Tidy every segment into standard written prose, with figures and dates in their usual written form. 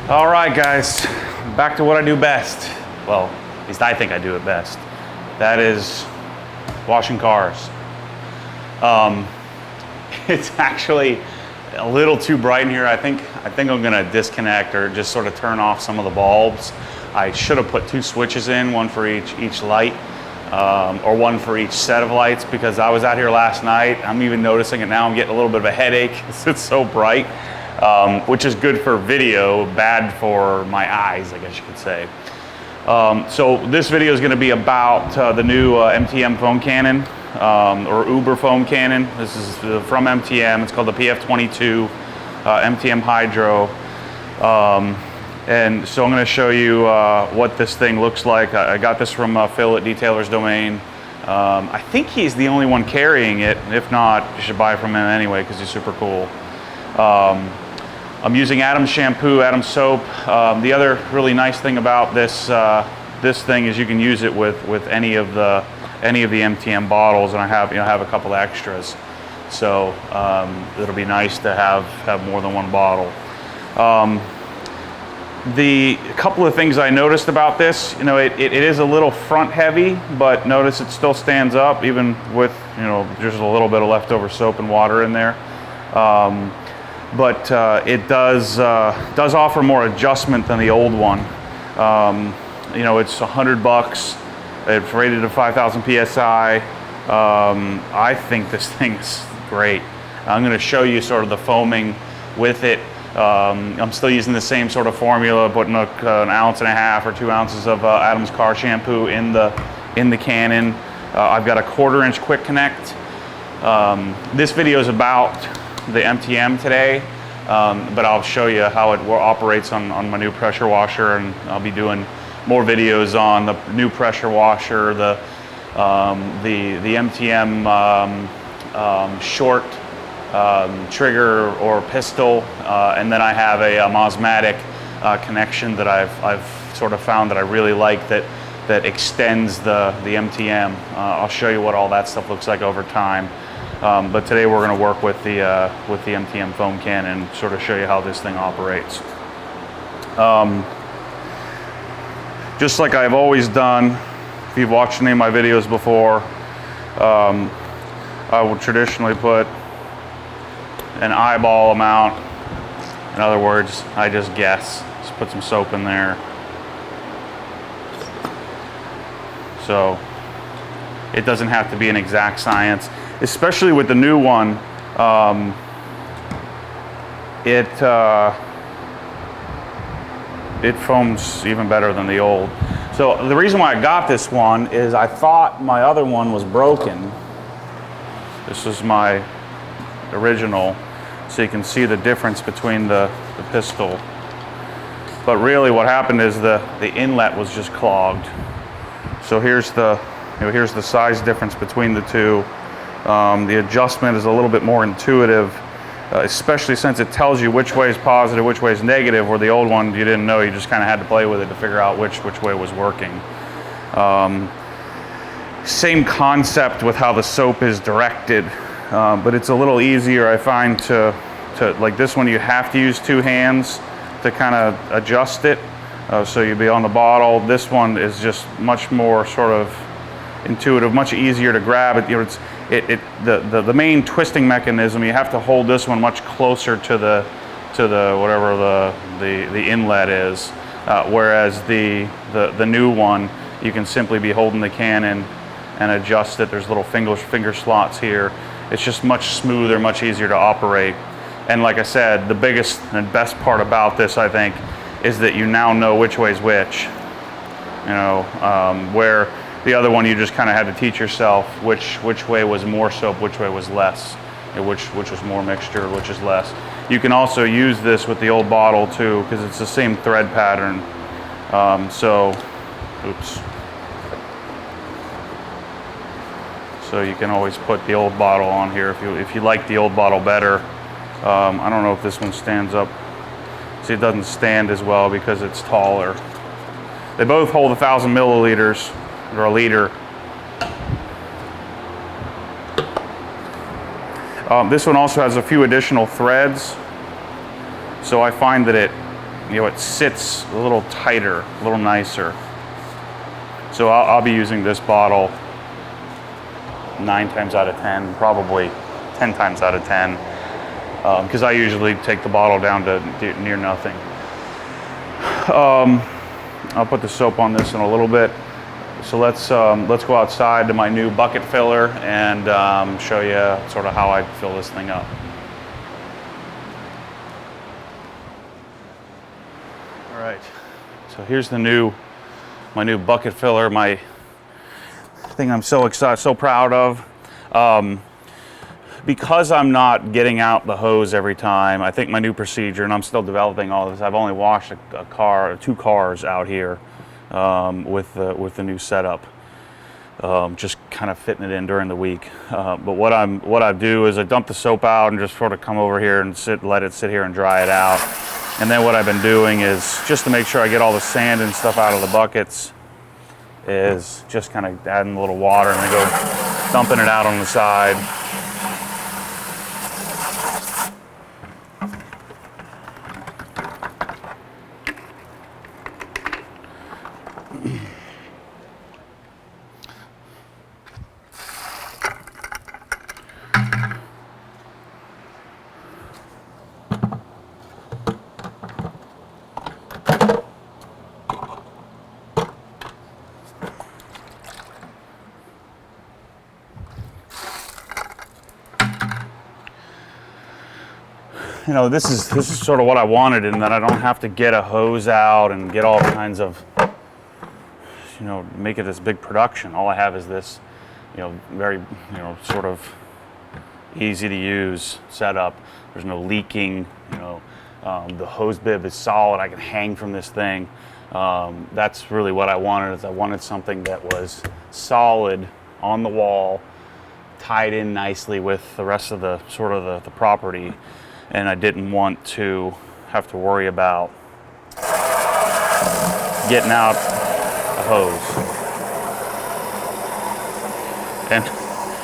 All right, guys, back to what I do best. Well, at least I think I do it best. That is washing cars. It's actually a little too bright in here. I think I'm gonna disconnect or just sort of turn off some of the bulbs. I should have put 2 switches in, one for each light, or one for each set of lights, because I was out here last night. I'm even noticing it now. I'm getting a little bit of a headache because it's so bright, which is good for video, bad for my eyes, I guess you could say. So this video is going to be about the new MTM foam cannon, or Uber foam cannon. This is from MTM. It's called the PF22 MTM Hydro. And so I'm going to show you what this thing looks like. I got this from Phil at Detailer's Domain. I think he's the only one carrying it. If not, you should buy from him anyway because he's super cool. I'm using Adam's shampoo, Adam's soap. The other really nice thing about this this thing is you can use it with any of the MTM bottles, and I have a couple extras. So it'll be nice to have more than one bottle. The couple of things I noticed about this, it is a little front heavy, but notice it still stands up even with just a little bit of leftover soap and water in there. But it does offer more adjustment than the old one. It's $100. It's rated at 5,000 PSI. I think this thing is great. I'm going to show you sort of the foaming with it. I'm still using the same sort of formula, putting an 1.5 ounces or 2 ounces of Adam's car shampoo in the cannon. I've got a 1/4 inch quick connect. This video is about the MTM today, but I'll show you how it operates on my new pressure washer, and I'll be doing more videos on the new pressure washer, the MTM short trigger or pistol, and then I have a Mosmatic connection that I've sort of found that I really like that extends the MTM. I'll show you what all that stuff looks like over time. But today we're going to work with the MTM foam cannon and sort of show you how this thing operates. Just like I've always done, if you've watched any of my videos before, I will traditionally put an eyeball amount. In other words, I just guess. Just put some soap in there. So it doesn't have to be an exact science. Especially with the new one, it foams even better than the old. So the reason why I got this one is I thought my other one was broken. This is my original, so you can see the difference between the pistol. But really what happened is the inlet was just clogged. So here's the size difference between the two. The adjustment is a little bit more intuitive, especially since it tells you which way is positive, which way is negative, where the old one you didn't know, you just kind of had to play with it to figure out which way was working. Same concept with how the soap is directed, but it's a little easier, I find, to like this one you have to use 2 hands to kind of adjust it, so you'd be on the bottle. This one is just much more sort of intuitive, much easier to grab it. The main twisting mechanism, you have to hold this one much closer to the whatever the inlet is, whereas the new one, you can simply be holding the cannon and adjust it. There's little finger slots here. It's just much smoother, much easier to operate. And like I said, the biggest and best part about this, I think, is that you now know which way is which. Where the other one, you just kind of had to teach yourself which way was more soap, which way was less, which was more mixture, which is less. You can also use this with the old bottle too, because it's the same thread pattern. So you can always put the old bottle on here if you like the old bottle better. I don't know if this one stands up. See, it doesn't stand as well because it's taller. They both hold 1,000 milliliters. Or a liter. This one also has a few additional threads, so I find that it sits a little tighter, a little nicer. So I'll be using this bottle 9 times out of 10, probably 10 times out of 10, because I usually take the bottle down to near nothing. I'll put the soap on this in a little bit. So let's go outside to my new bucket filler and show you sort of how I fill this thing up. All right, so here's my new bucket filler, my thing I'm so excited, so proud of. Because I'm not getting out the hose every time, I think my new procedure, and I'm still developing all this, I've only washed two cars out here with the new setup, just kind of fitting it in during the week. But what I do is I dump the soap out and just sort of come over here and let it sit here and dry it out. And then what I've been doing is, just to make sure I get all the sand and stuff out of the buckets, is just kind of adding a little water and then go dumping it out on the side. You know, this is sort of what I wanted, in that I don't have to get a hose out and get all kinds of, make it this big production. All I have is this, very, sort of easy to use setup. There's no leaking, the hose bib is solid. I can hang from this thing. That's really what I wanted, is I wanted something that was solid on the wall, tied in nicely with the rest of the the property. And I didn't want to have to worry about getting out a hose. And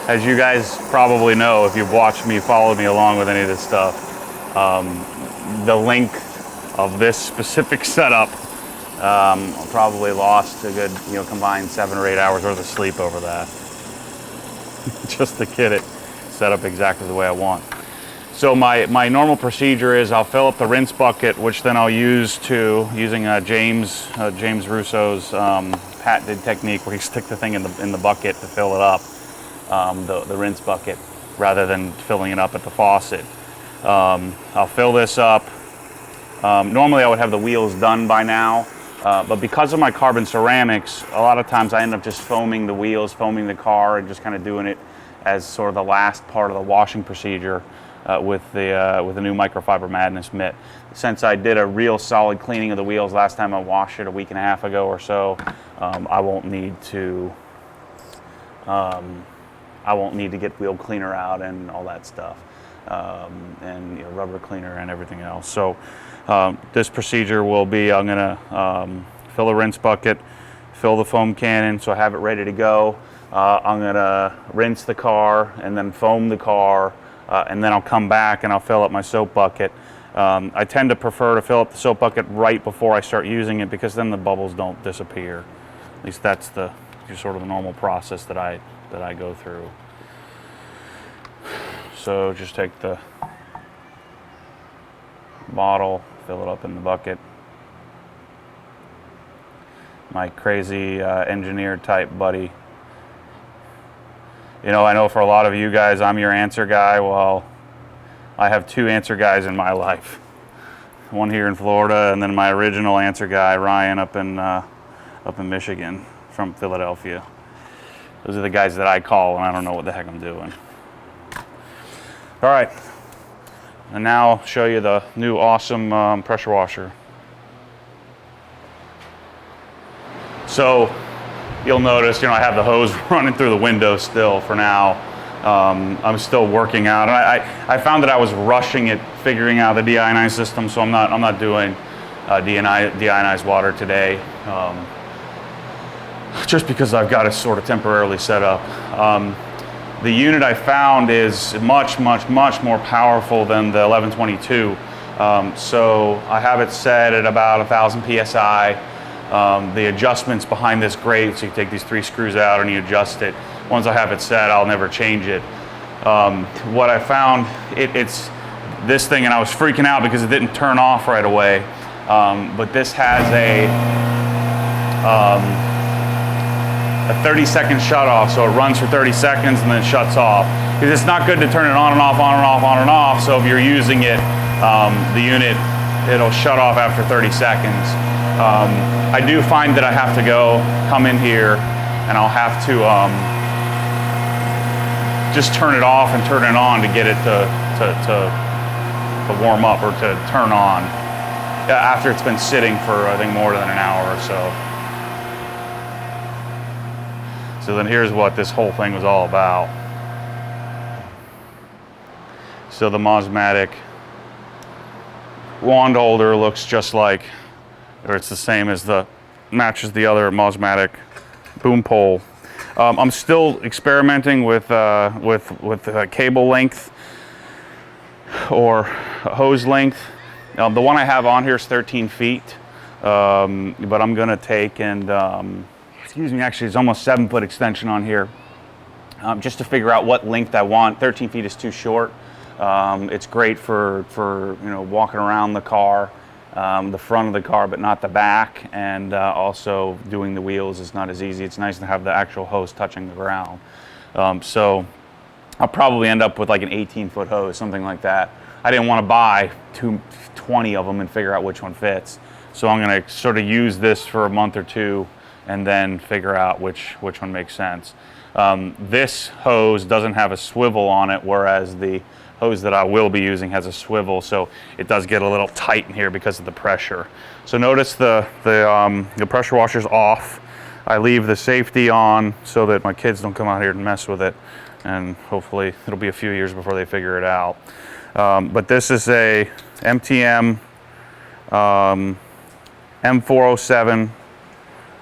as you guys probably know, if you've watched me, followed me along with any of this stuff, the length of this specific setup, I probably lost a good, combined 7 or 8 hours worth of sleep over that. Just to get it set up exactly the way I want. So my normal procedure is I'll fill up the rinse bucket, which then I'll use using James Russo's patented technique, where you stick the thing in the bucket to fill it up, the rinse bucket, rather than filling it up at the faucet. I'll fill this up. Normally I would have the wheels done by now, but because of my carbon ceramics, a lot of times I end up just foaming the wheels, foaming the car, and just kind of doing it as sort of the last part of the washing procedure. With the new Microfiber Madness mitt. Since I did a real solid cleaning of the wheels last time I washed it a week and a half ago or so, I won't need to get wheel cleaner out and all that stuff, and rubber cleaner and everything else. So this procedure will be, I'm gonna fill a rinse bucket, fill the foam cannon so I have it ready to go. I'm gonna rinse the car and then foam the car. And then I'll come back and I'll fill up my soap bucket. I tend to prefer to fill up the soap bucket right before I start using it, because then the bubbles don't disappear. At least that's sort of the normal process that I go through. So just take the bottle, fill it up in the bucket. My crazy engineer type buddy. I know for a lot of you guys, I'm your answer guy. Well, I have 2 answer guys in my life. One here in Florida, and then my original answer guy, Ryan, up in Michigan, from Philadelphia. Those are the guys that I call when I don't know what the heck I'm doing. All right, and now I'll show you the new awesome pressure washer. So, you'll notice, I have the hose running through the window still for now. I'm still working out. And I found that I was rushing it, figuring out the deionized system, so I'm not doing deionized water today, just because I've got it sort of temporarily set up. The unit I found is much more powerful than the 1122. So I have it set at about 1,000 PSI. The adjustments behind this grate, so you take these 3 screws out and you adjust it. Once I have it set, I'll never change it. What I found, it's this thing, and I was freaking out because it didn't turn off right away. But this has a 30-second shut off, so it runs for 30 seconds and then shuts off. Because it's not good to turn it on and off, on and off, on and off. So if you're using it, the unit, it'll shut off after 30 seconds. I do find that I have to come in here, and I'll have to just turn it off and turn it on to get it to warm up or to turn on after it's been sitting for, I think, more than an hour or so. So then here's what this whole thing was all about. So the Mosmatic wand holder looks just like, or it's the same as matches the other Mosmatic boom pole. I'm still experimenting with cable length or hose length. The one I have on here is 13 feet, but I'm gonna take and, excuse me, actually it's almost 7-foot extension on here, just to figure out what length I want. 13 feet is too short. It's great for walking around the car, the front of the car, but not the back, and also doing the wheels is not as easy. It's nice to have the actual hose touching the ground. So I'll probably end up with like an 18-foot hose, something like that. I didn't want to buy 20 of them and figure out which one fits. So I'm going to sort of use this for a month or two and then figure out which one makes sense. This hose doesn't have a swivel on it, whereas the hose that I will be using has a swivel, so it does get a little tight in here because of the pressure. So notice the pressure washer's off. I leave the safety on so that my kids don't come out here and mess with it, and hopefully it'll be a few years before they figure it out. But this is a MTM M407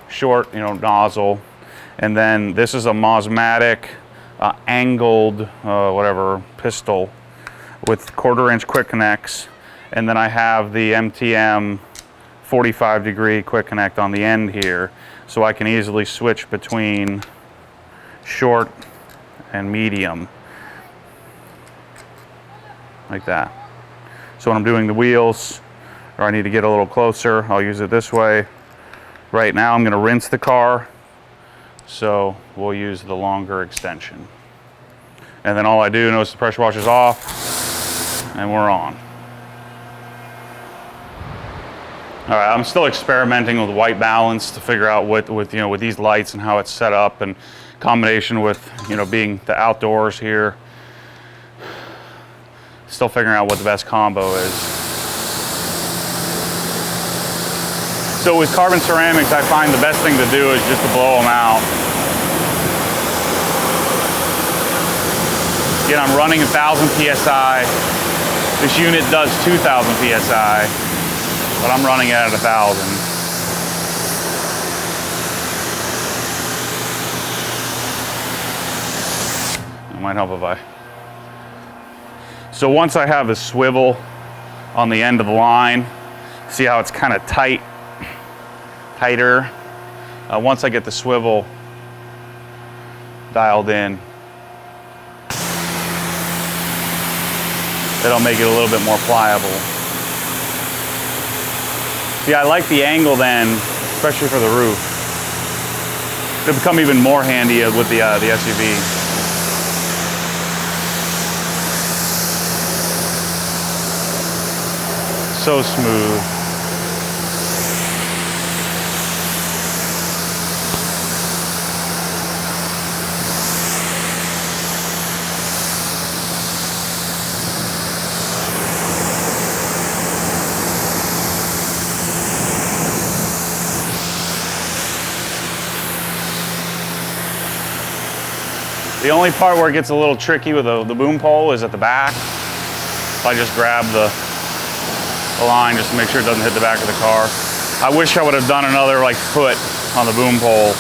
short, nozzle, and then this is a Mosmatic angled whatever pistol with 1/4-inch quick connects, and then I have the MTM 45-degree quick connect on the end here, so I can easily switch between short and medium like that. So when I'm doing the wheels, or I need to get a little closer, I'll use it this way. Right now I'm going to rinse the car, so we'll use the longer extension. And then all I do, notice the pressure washer's off, and we're on. All right, I'm still experimenting with white balance to figure out with these lights and how it's set up, and combination with being the outdoors here. Still figuring out what the best combo is. So with carbon ceramics, I find the best thing to do is just to blow them out. Again, I'm running 1,000 PSI. This unit does 2,000 PSI, but I'm running it at 1,000. It might help if I... So once I have the swivel on the end of the line, see how it's kind of tighter. Once I get the swivel dialed in, it'll make it a little bit more pliable. See, I like the angle then, especially for the roof. It'll become even more handy with the SUV. So smooth. The only part where it gets a little tricky with the boom pole is at the back. I just grab the line just to make sure it doesn't hit the back of the car. I wish I would have done another foot on the boom pole,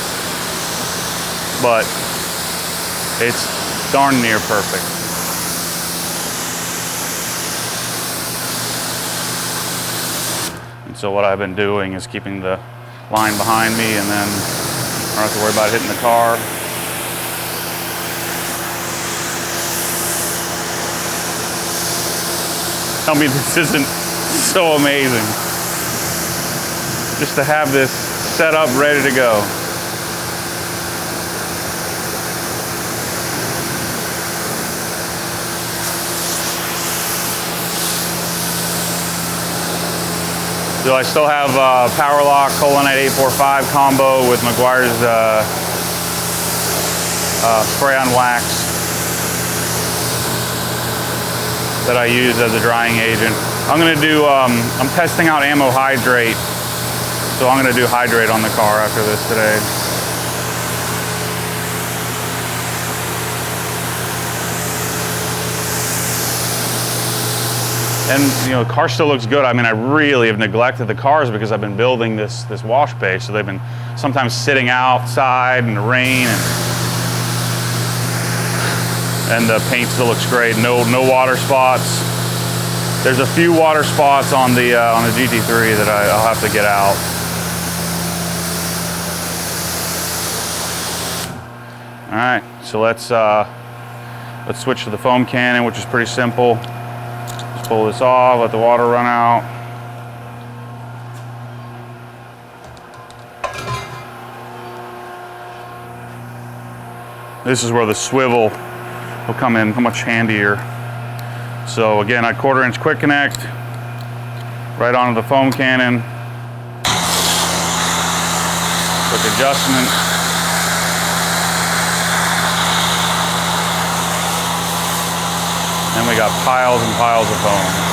but it's darn near perfect. So what I've been doing is keeping the line behind me, and then I don't have to worry about hitting the car. Tell me this isn't so amazing. Just to have this set up, ready to go. So I still have Power Lock Colonite 845 combo with McGuire's spray on wax that I use as a drying agent. I'm gonna do, I'm testing out AMMO Hydrate. So I'm gonna do Hydrate on the car after this today. And you know, the car still looks good. I mean, I really have neglected the cars because I've been building this wash bay. So they've been sometimes sitting outside in the rain, and the paint still looks great. No water spots. There's a few water spots on the GT3 that I'll have to get out. All right, so let's switch to the foam cannon, which is pretty simple. Just pull this off, let the water run out. This is where the swivel will come in much handier. So again, I 1/4 inch quick connect right onto the foam cannon. Quick adjustment. And we got piles and piles of foam.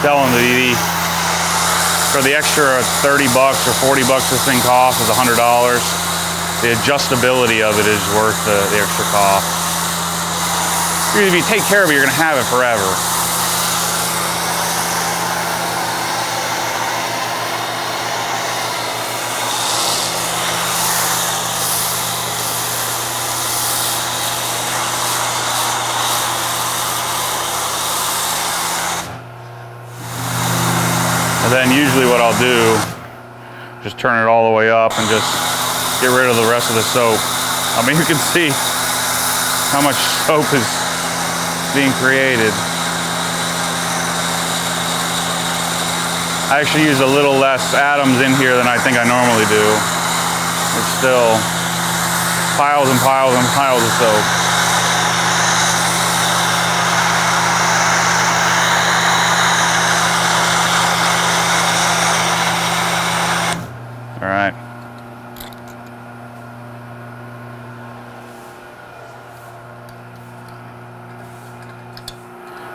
Telling for the extra 30 bucks or 40 bucks this thing costs is $100. The adjustability of it is worth the extra cost. If you take care of it, you're gonna have it forever. And then usually what I'll do, just turn it all the way up and just get rid of the rest of the soap. I mean, you can see how much soap is being created. I actually use a little less atoms in here than I think I normally do. It's still piles and piles and piles of soap. All right.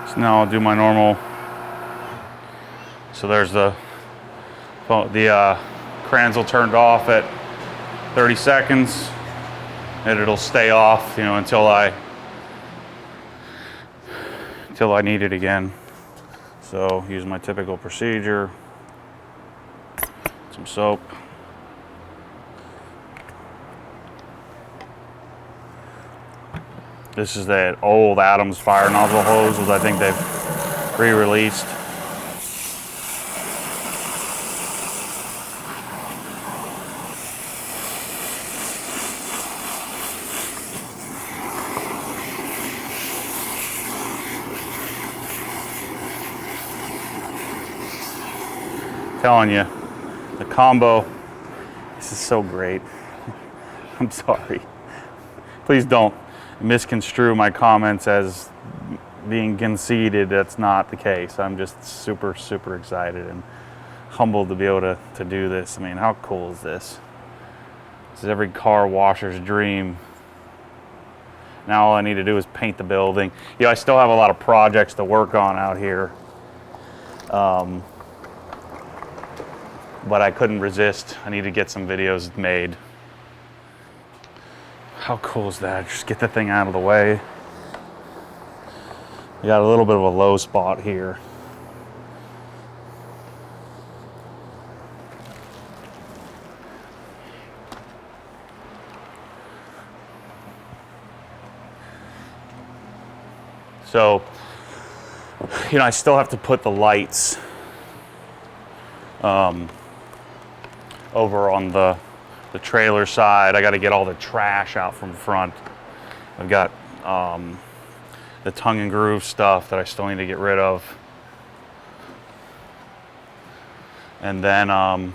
So now I'll do my normal. So there's the Kranzle turned off at 30 seconds, and it'll stay off, you know, until I need it again. So use my typical procedure. Some soap. This is that old Adams fire nozzle hose, which I think they've re-released. telling you, the combo, this is so great. I'm sorry. Please don't misconstrue my comments as being conceited. That's not the case. I'm just super, super excited and humbled to be able to do this. I mean, how cool is this? This is every car washer's dream. Now all I need to do is paint the building. You know, I still have a lot of projects to work on out here. But I couldn't resist. I need to get some videos made. How cool is that? Just get the thing out of the way. We got a little bit of a low spot here. So, you know, I still have to put the lights over on the trailer side. I got to get all the trash out from front. I've got the tongue and groove stuff that I still need to get rid of. And then I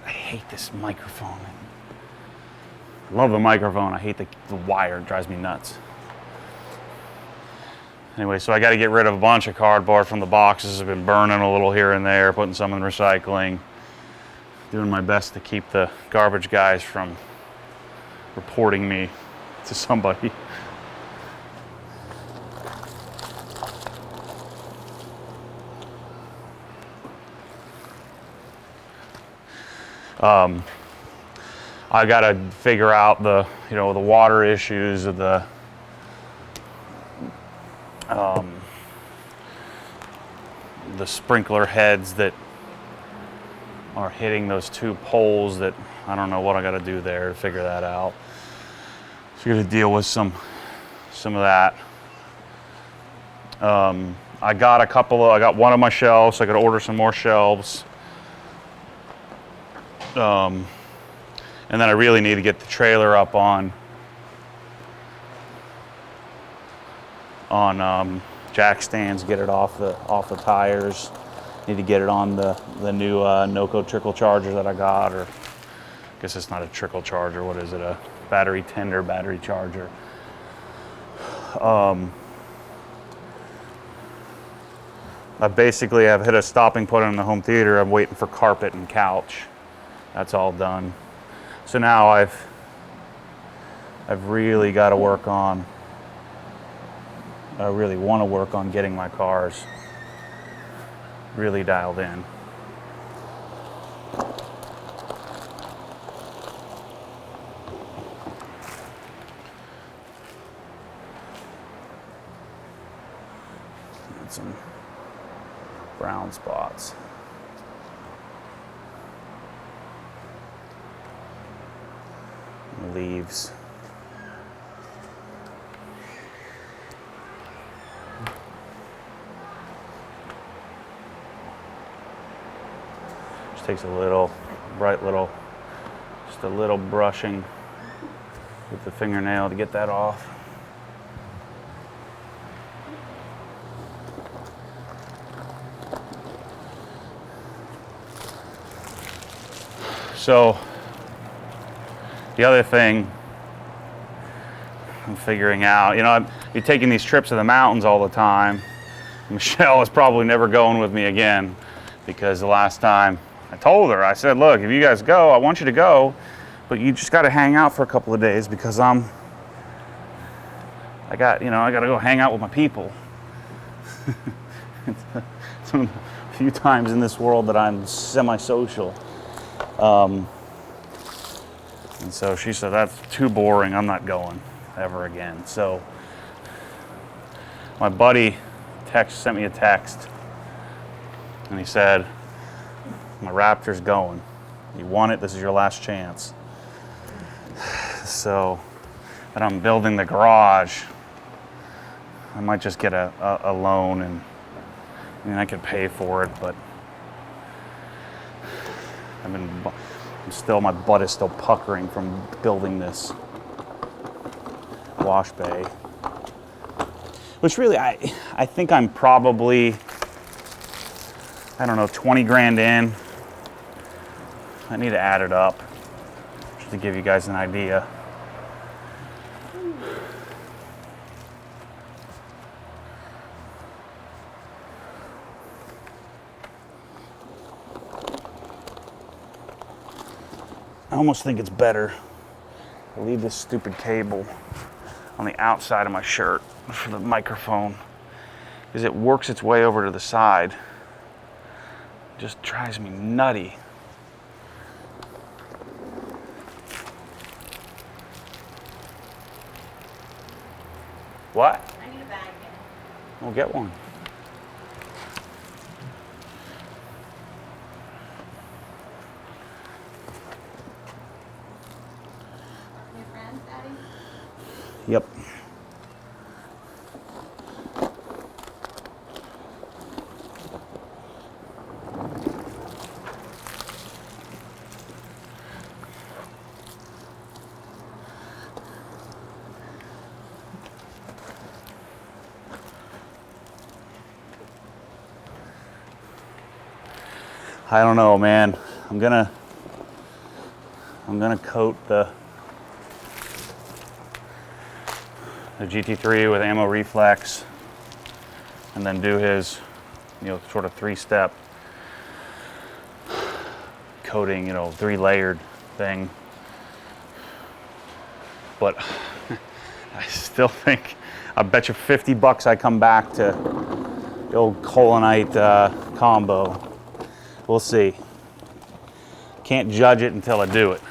hate this microphone. I love the microphone. I hate the wire. It drives me nuts. Anyway, so I got to get rid of a bunch of cardboard from the boxes. I've been burning a little here and there, putting some in recycling. Doing my best to keep the garbage guys from reporting me to somebody. I got to figure out the water issues of the sprinkler heads that are hitting those two poles. That I don't know what I got to do there to figure that out. So you're going to deal with some of that. I got one of my shelves. So I got to order some more shelves. And then I really need to get the trailer up on jack stands, get it off the tires. Need to get it on the new NOCO trickle charger that I got, or I guess it's not a trickle charger. What is it? A battery tender battery charger. I basically have hit a stopping point in the home theater. I'm waiting for carpet and couch. That's all done. So now I've really got to work on. I really want to work on getting my cars really dialed in. And some brown spots. And leaves. Takes a little, just a little brushing with the fingernail to get that off. So, the other thing I'm figuring out, you're taking these trips to the mountains all the time. Michelle is probably never going with me again, because the last time I told her, I said, look, if you guys go, I want you to go, but you just got to hang out for a couple of days, because I got to go hang out with my people. It's one of the few times in this world that I'm semi-social. And so she said, that's too boring. I'm not going ever again. So my buddy sent me a text, and he said, my Raptor's going. You want it? This is your last chance. So, and I'm building the garage. I might just get a loan, and I could pay for it, but my butt is still puckering from building this wash bay. Which really, I think I'm probably I don't know, 20 grand in. I need to add it up just to give you guys an idea. I almost think it's better to leave this stupid cable on the outside of my shirt for the microphone, because it works its way over to the side. It just drives me nutty. What? I need a bag here. We'll get one. Your friends, Daddy? Yep. I don't know, man. I'm gonna coat the GT3 with AMMO Reflex, and then do his, sort of 3-step coating, 3-layered thing. But I still think, I bet you $50 I come back to the old Colonite combo. We'll see. Can't judge it until I do it.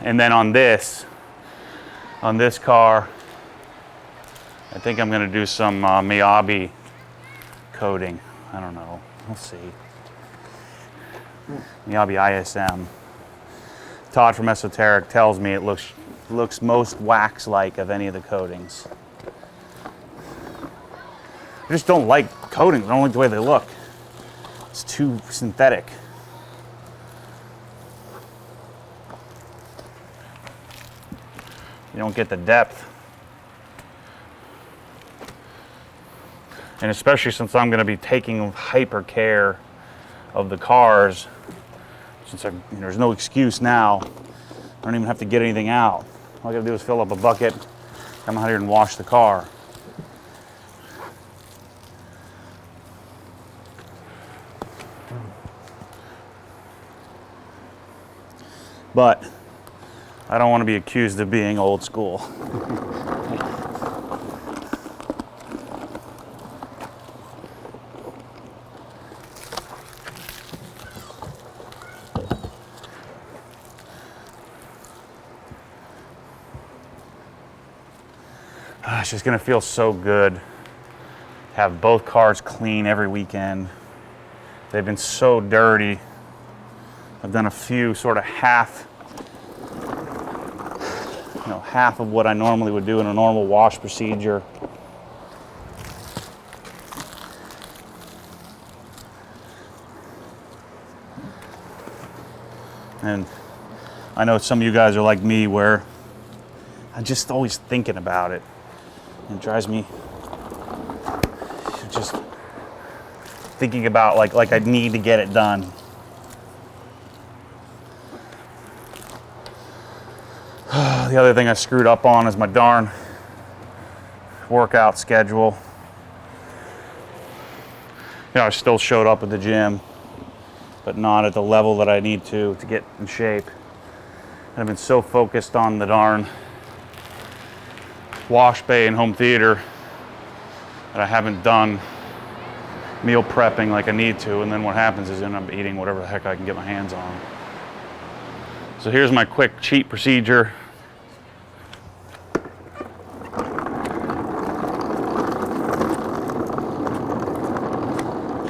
And then on this car, I think I'm going to do some Miyabi coating. I don't know. We'll see. Miyabi ISM. Todd from Esoteric tells me it looks most wax-like of any of the coatings. I just don't like coatings. I don't like the way they look. It's too synthetic. You don't get the depth. And especially since I'm going to be taking hyper care of the cars, since there's no excuse now, I don't even have to get anything out. All I got to do is fill up a bucket, come out here and wash the car. But I don't want to be accused of being old school. It's just going to feel so good to have both cars clean every weekend. They've been so dirty. I've done a few sort of half of what I normally would do in a normal wash procedure. And I know some of you guys are like me, where I'm just always thinking about it. It drives me just thinking about like I need to get it done. The other thing I screwed up on is my darn workout schedule. I still showed up at the gym, but not at the level that I need to get in shape. And I've been so focused on the darn wash bay and home theater that I haven't done meal prepping like I need to, and then what happens is I end up eating whatever the heck I can get my hands on. So here's my quick cheat procedure.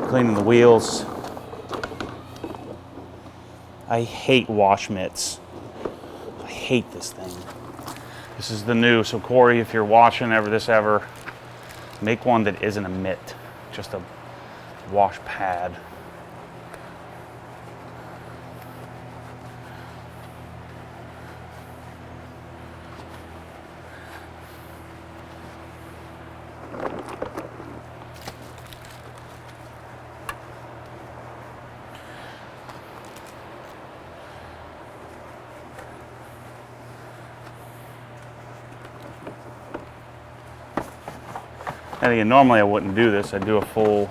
Cleaning the wheels. I hate wash mitts. I hate this thing. This is the new, so Corey, if you're watching ever, make one that isn't a mitt, just a wash pad. And again, normally I wouldn't do this. I'd do a full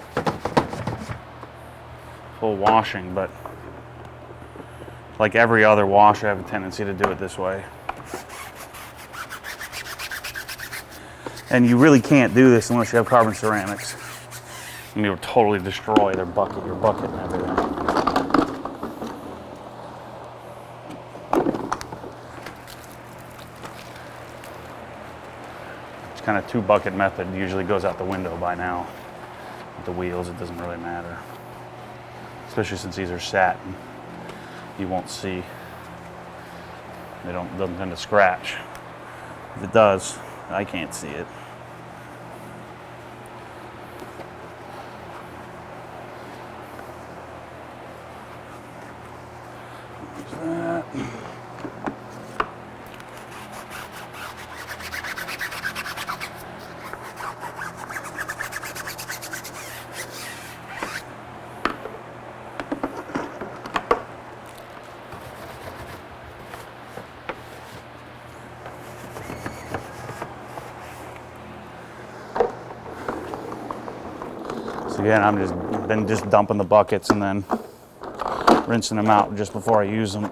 washing, but like every other wash, I have a tendency to do it this way. And you really can't do this unless you have carbon ceramics. And you'll totally destroy your bucket and everything. It's kind of 2-bucket method usually goes out the window by now. With the wheels, it doesn't really matter. Especially since these are satin. You won't see. Doesn't tend to scratch. If it does, I can't see it. There's that. So again, I've been dumping the buckets and then rinsing them out just before I use them.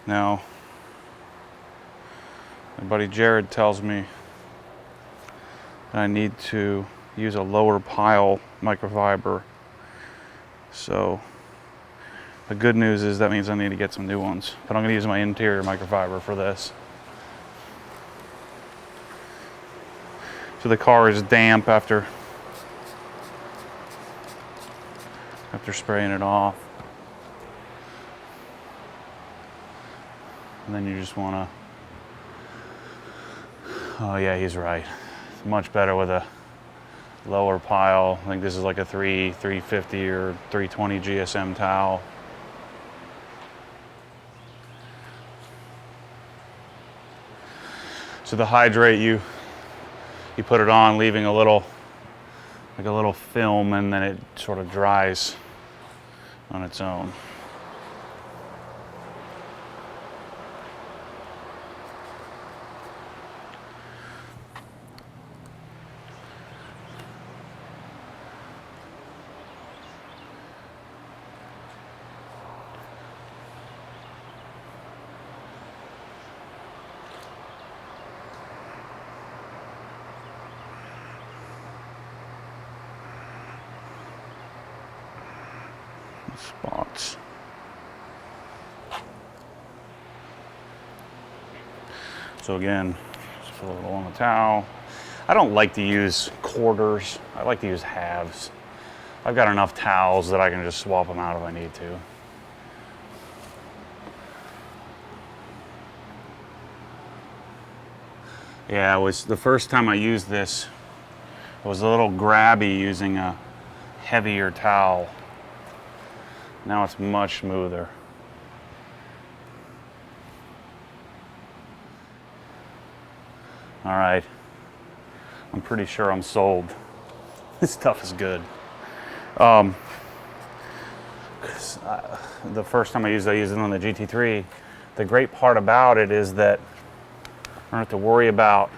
Now, my buddy Jared tells me that I need to use a lower pile microfiber. So the good news is that means I need to get some new ones, but I'm going to use my interior microfiber for this. So the car is damp after spraying it off. And then you just want to, oh yeah, he's right. It's much better with a lower pile. I think this is like a 350 or 320 GSM towel. So the hydrate, you put it on, leaving a little film, and then it sort of dries on its own. Spots. So again, just put a little on the towel. I don't like to use quarters. I like to use halves. I've got enough towels that I can just swap them out if I need to. Yeah, it was the first time I used this. It was a little grabby using a heavier towel. Now it's much smoother. All right, I'm pretty sure I'm sold. This stuff is good. The first time I used it on the GT3. The great part about it is that I don't have to worry about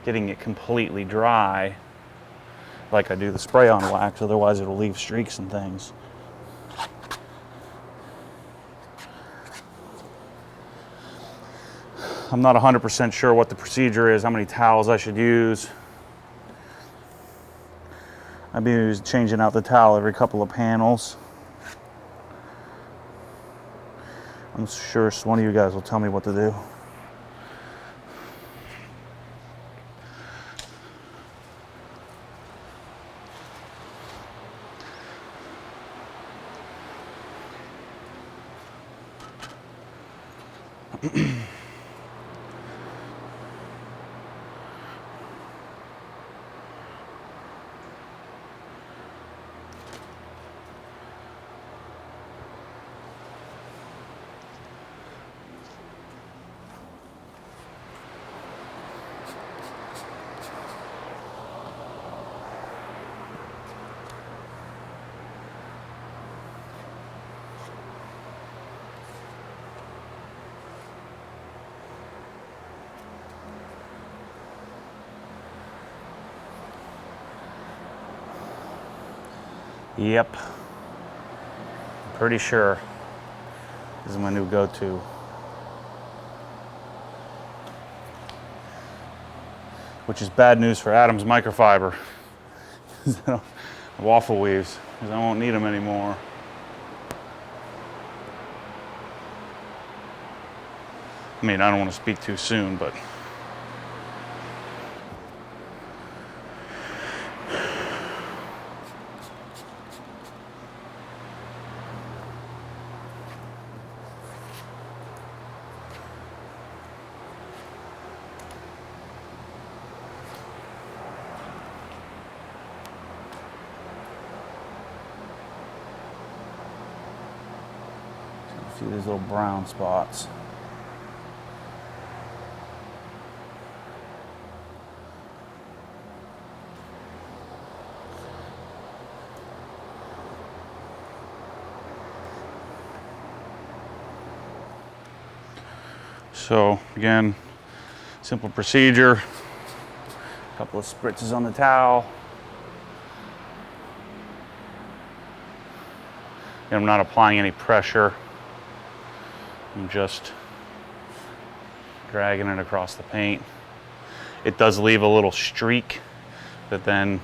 getting it completely dry like I do the spray-on wax, otherwise it'll leave streaks and things. I'm not 100% sure what the procedure is, how many towels I should use. I've been changing out the towel every couple of panels. I'm sure one of you guys will tell me what to do. Yep, I'm pretty sure this is my new go-to. Which is bad news for Adam's microfiber. Waffle weaves, because I won't need them anymore. I mean, I don't want to speak too soon, but see these little brown spots. So again, simple procedure. A couple of spritzes on the towel. And I'm not applying any pressure. I'm just dragging it across the paint. It does leave a little streak that then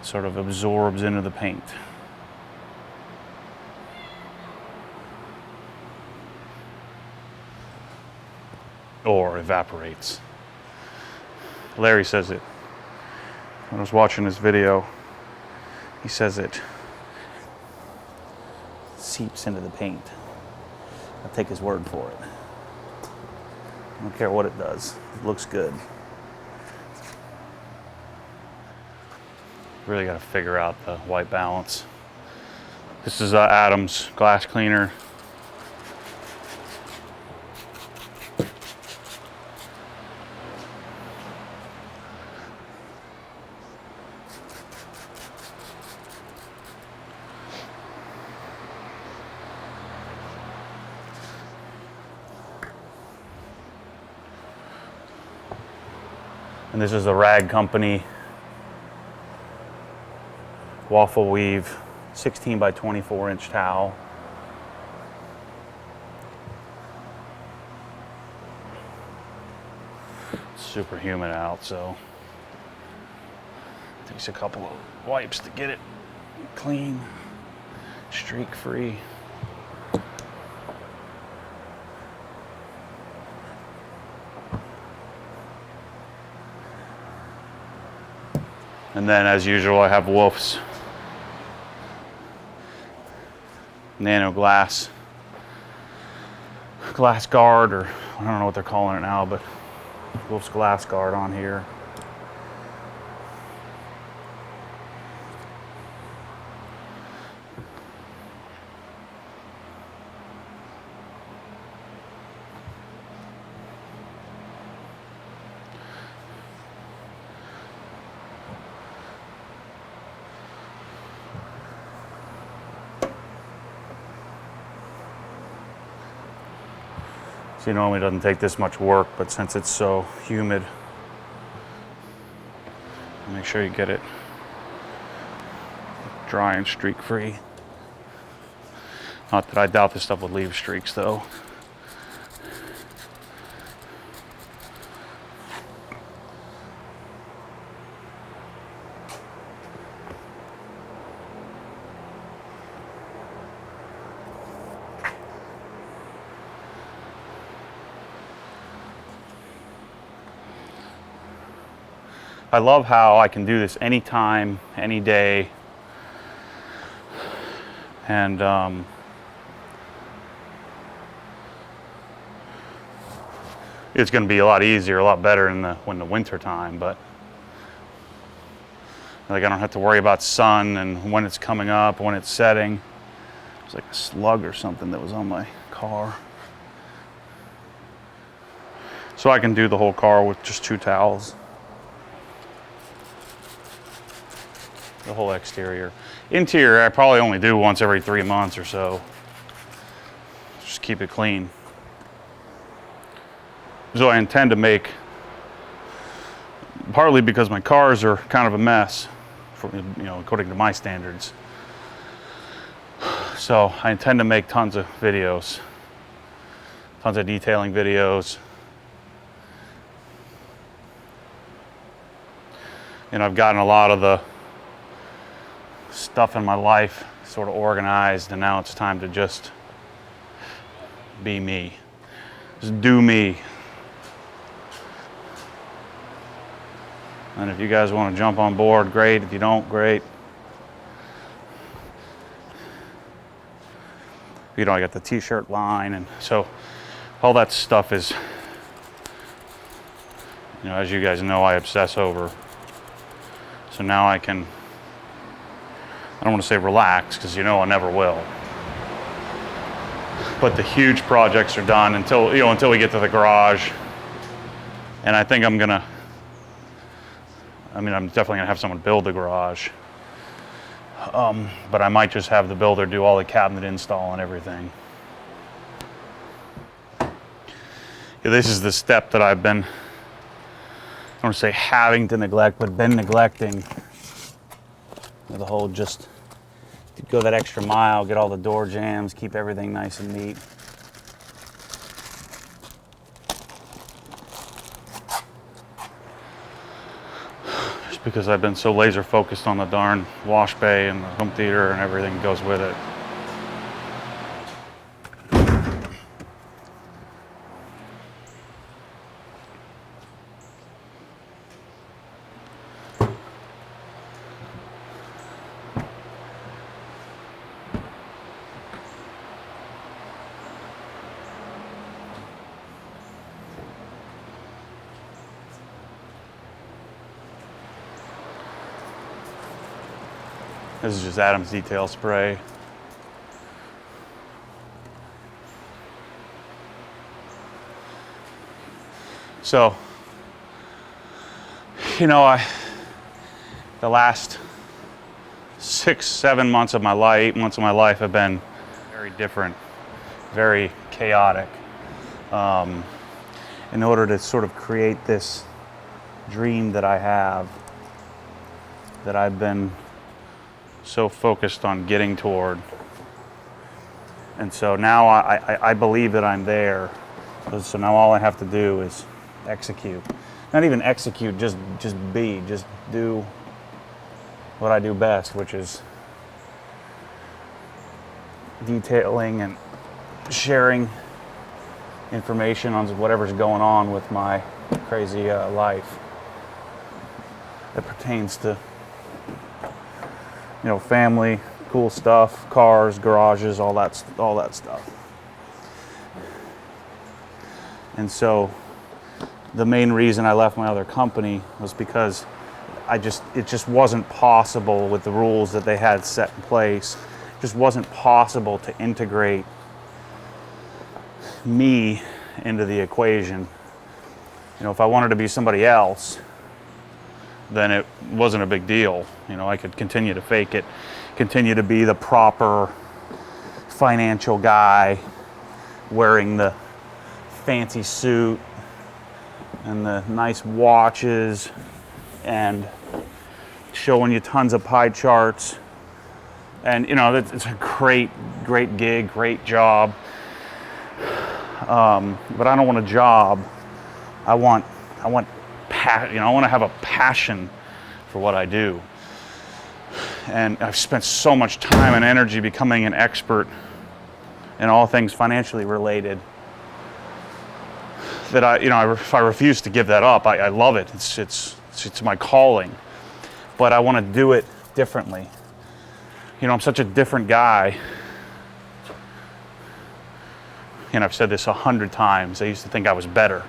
sort of absorbs into the paint. Or evaporates. Larry says it. When I was watching this video, he says it seeps into the paint. I'll take his word for it. I don't care what it does. It looks good. Really got to figure out the white balance. This is Adam's glass cleaner. And this is a Rag Company waffle weave 16 by 24 inch towel. It's super humid out, so it takes a couple of wipes to get it clean. streak free. And then, as usual, I have Wolf's nano glass guard, or I don't know what they're calling it now, but Wolf's glass guard on here. See, normally it doesn't take this much work, but since it's so humid, make sure you get it dry and streak free. Not that I doubt this stuff would leave streaks though. I love how I can do this anytime, any day, and it's going to be a lot easier, a lot better in the winter time. But like I don't have to worry about sun and when it's coming up, when it's setting. It's like a slug or something that was on my car, so I can do the whole car with just 2 towels. The whole exterior. Interior, I probably only do once every 3 months or so. Just keep it clean. So I intend to make, partly because my cars are kind of a mess, according to my standards. So I intend to make tons of videos, tons of detailing videos. And I've gotten a lot of the stuff in my life sort of organized, and now it's time to just be me. Just do me. And if you guys want to jump on board, great. If you don't, great. I got the t-shirt line, and so all that stuff is, as you guys know, I obsess over. So now I can, I don't want to say relax, because I never will. But the huge projects are done until we get to the garage. And I think I'm definitely gonna have someone build the garage. But I might just have the builder do all the cabinet install and everything. This is the step that I've been, I don't want to say having to neglect, but been neglecting. The whole just to go that extra mile, get all the door jambs, keep everything nice and neat. Just because I've been so laser focused on the darn wash bay and the home theater and everything that goes with it. This is just Adam's detail spray. So, the last 6-7 months of my life, 8 months of my life have been very different, very chaotic. In order to sort of create this dream that I have, that I've been so focused on getting toward. And so now I believe that I'm there. So now all I have to do is execute. Not even execute, just do what I do best, which is detailing and sharing information on whatever's going on with my crazy life that pertains to, you know, family, cool stuff, cars, garages, all that stuff. And so the main reason I left my other company was because it just wasn't possible with the rules that they had set in place. It just wasn't possible to integrate me into the equation. You know, if I wanted to be somebody else, then it wasn't a big deal. You know, I could continue to fake it, continue to be the proper financial guy wearing the fancy suit and the nice watches and showing you tons of pie charts. And you know, it's a great gig, great job. But I don't want a job. I want I want to have a passion for what I do. And I've spent so much time and energy becoming an expert in all things financially related that if I refuse to give that up, I love it. It's my calling, but I want to do it differently. You know, I'm such a different guy. And I've said this 100 times. I used to think I was better.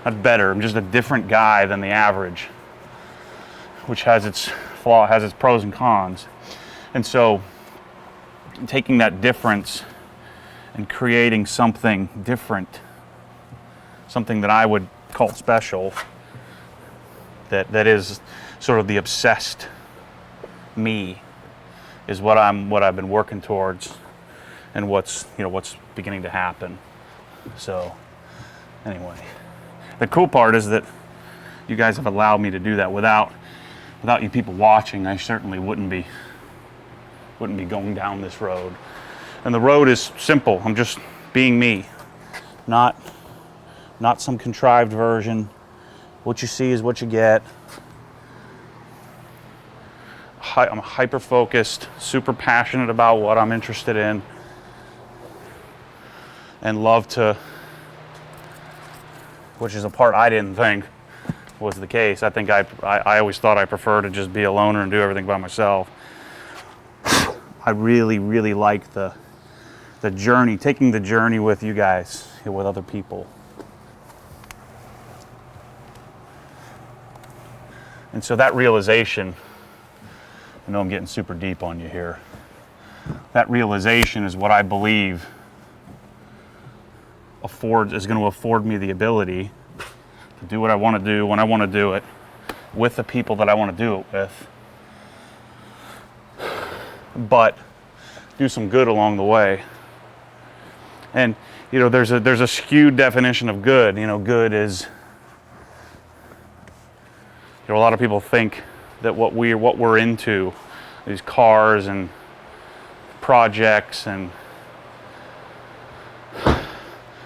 Not better, I'm just a different guy than the average, which has its flaw, has its pros and cons. And so taking that difference and creating something different, something that I would call special, that is sort of the obsessed me, is what I've been working towards, and what's beginning to happen. So anyway, the cool part is that you guys have allowed me to do that without you people watching. I certainly wouldn't be going down this road. And the road is simple. I'm just being me, not some contrived version. What you see is what you get. I'm hyper focused, super passionate about what I'm interested in, and love to, which is a part I didn't think was the case. I think I always thought I preferred to just be a loner and do everything by myself. I really, really like the journey, taking the journey with you guys, with other people. And so that realization, I know I'm getting super deep on you here. That realization is what I believe is going to afford me the ability to do what I want to do when I want to do it, with the people that I want to do it with, but do some good along the way. And there's a skewed definition of good. Good is, a lot of people think that what we're into, these cars and projects, and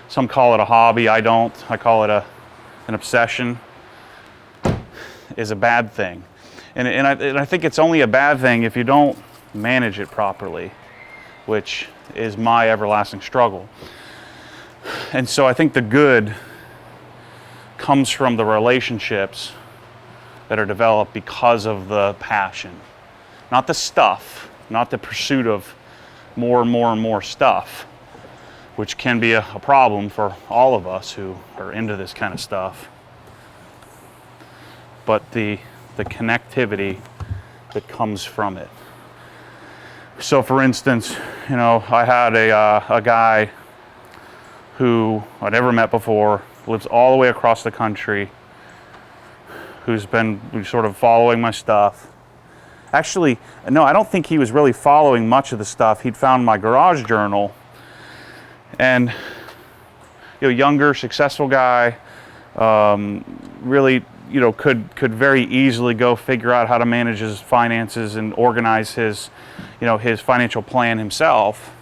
some call it a hobby. I don't. I call it an obsession, is a bad thing. And I think it's only a bad thing if you don't manage it properly, which is my everlasting struggle. And so I think the good comes from the relationships that are developed because of the passion. Not the stuff, not the pursuit of more and more and more stuff, which can be a problem for all of us who are into this kind of stuff. But the connectivity that comes from it. So for instance, I had a guy who I'd never met before, lives all the way across the country, who's been sort of following my stuff. Actually, no, I don't think he was really following much of the stuff. He'd found my garage journal, and younger, successful guy, really, could very easily go figure out how to manage his finances and organize his financial plan himself.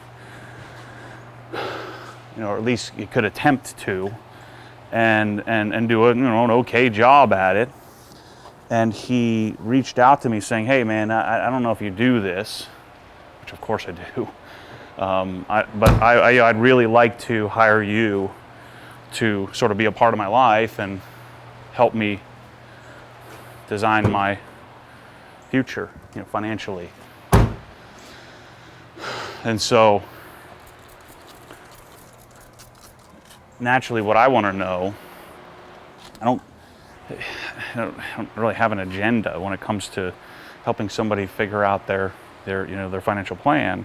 Or at least he could attempt to, and do an okay job at it. And he reached out to me saying, "Hey man, I don't know if you do this," which of course I do. I'd really like to hire you to sort of be a part of my life and help me design my future, financially. And so naturally what I want to know, I don't really have an agenda when it comes to helping somebody figure out their financial plan.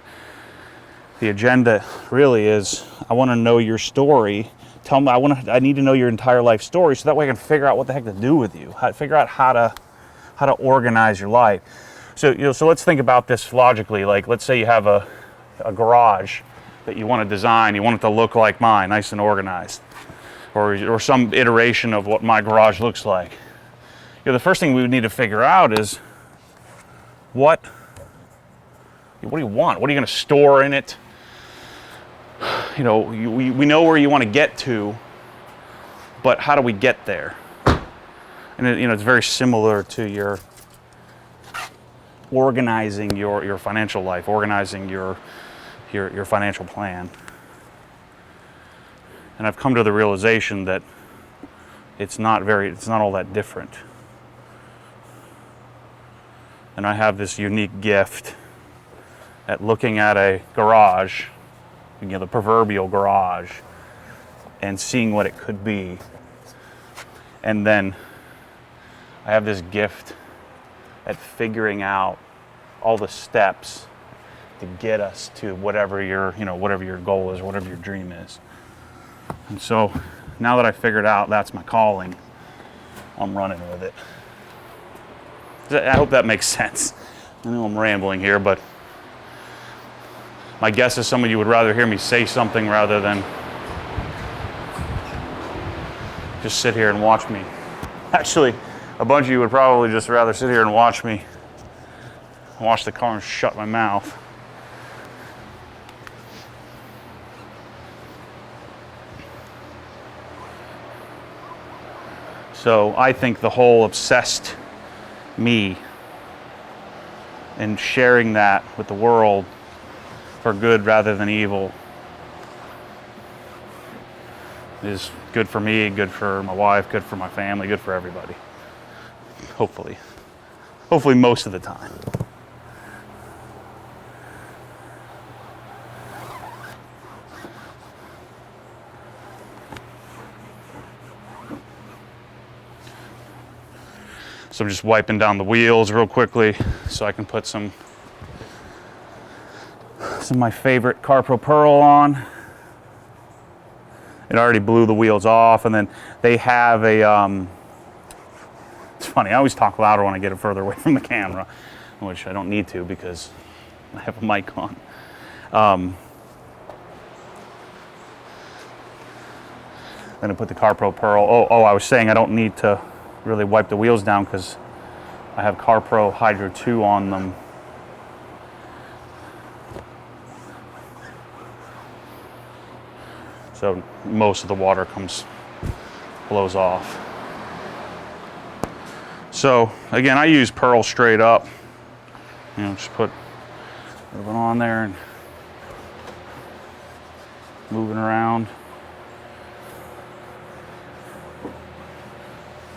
The agenda really is, I want to know your story. Tell me, I need to know your entire life story so that way I can figure out what the heck to do with you. Figure out how to organize your life. So so let's think about this logically. Like, let's say you have a garage that you want to design. You want it to look like mine, nice and organized, or some iteration of what my garage looks like. The first thing we would need to figure out is what do you want? What are you going to store in it? We know where you want to get to, but how do we get there? And it's very similar to your organizing your financial life, organizing your financial plan. And I've come to the realization that it's not all that different. And I have this unique gift at looking at a garage, the proverbial garage, and seeing what it could be. And then I have this gift at figuring out all the steps to get us to whatever your goal is, whatever your dream is. And so now that I figured out that's my calling, I'm running with it. I hope that makes sense. I know I'm rambling here, but my guess is some of you would rather hear me say something rather than just sit here and watch me. Actually, a bunch of you would probably just rather sit here and watch me wash the car and shut my mouth. So I think the whole obsessed me and sharing that with the world for good rather than evil is good for me, good for my wife, good for my family, good for everybody. Hopefully most of the time. So I'm just wiping down the wheels real quickly so I can put some of my favorite CarPro Pearl on. It already blew the wheels off, and then they have a, it's funny, I always talk louder when I get it further away from the camera, which I don't need to because I have a mic on. Then I put the CarPro Pearl. I was saying I don't need to really wipe the wheels down because I have CarPro Hydrate 2 on them. So most of the water blows off. So again, I use Pearl straight up. Just put a little bit on there and moving around.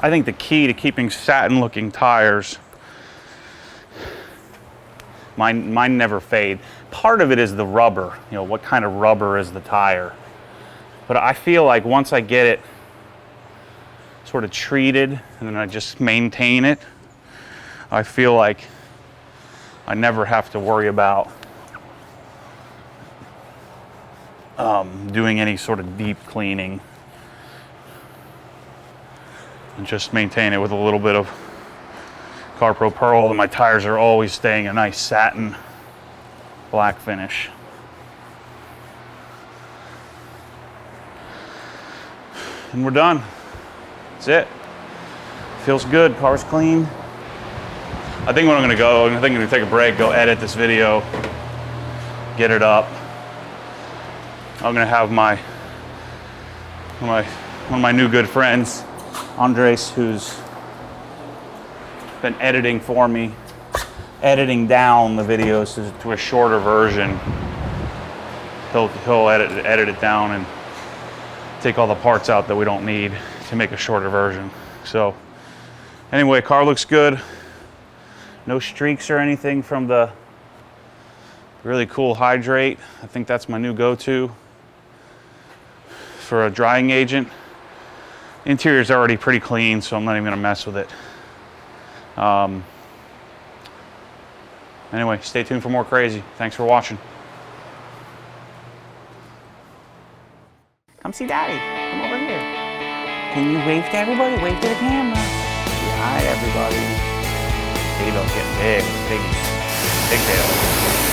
I think the key to keeping satin looking tires, mine never fade. Part of it is the rubber, what kind of rubber is the tire. But I feel like once I get it sort of treated and then I just maintain it, I feel like I never have to worry about doing any sort of deep cleaning. And just maintain it with a little bit of CarPro Pearl, and my tires are always staying a nice satin black finish. And we're done. That's it. Feels good, car's clean. I think what I'm gonna take a break, go edit this video, get it up. I'm gonna have one of my new good friends, Andres, who's been editing for me, editing down the videos to a shorter version. he'll edit it down and take all the parts out that we don't need to make a shorter version. So anyway, car looks good. No streaks or anything from the really cool Hydrate. I think that's my new go-to for a drying agent. Interior's already pretty clean, so I'm not even gonna mess with it. Anyway, stay tuned for more crazy. Thanks for watching. Come see Daddy. Come over here. Can you wave to everybody? Wave to the camera. Say hi, everybody. Baby Bell's getting big. Big tail.